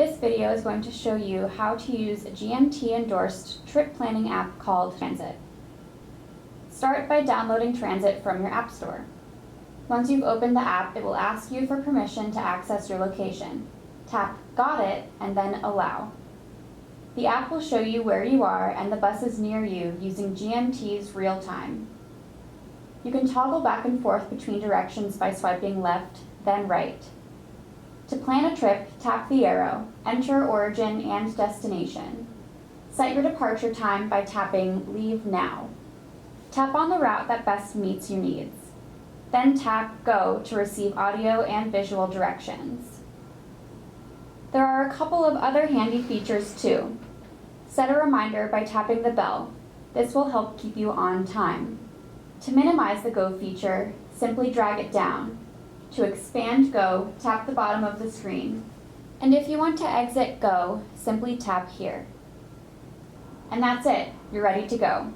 This video is going to show you how to use a GMT-endorsed trip planning app called Transit. Start by downloading Transit from your App Store. Once you've opened the app, it will ask you for permission to access your location. Tap Got It and then Allow. The app will show you where you are and the buses near you using GMT's real time. You can toggle back and forth between directions by swiping left, then right. To plan a trip, tap the arrow, enter origin and destination. Set your departure time by tapping Leave Now. Tap on the route that best meets your needs. Then tap Go to receive audio and visual directions. There are a couple of other handy features too. Set a reminder by tapping the bell. This will help keep you on time. To minimize the Go feature, simply drag it down. To expand Go, tap the bottom of the screen. And if you want to exit Go, simply tap here. And that's it, you're ready to go.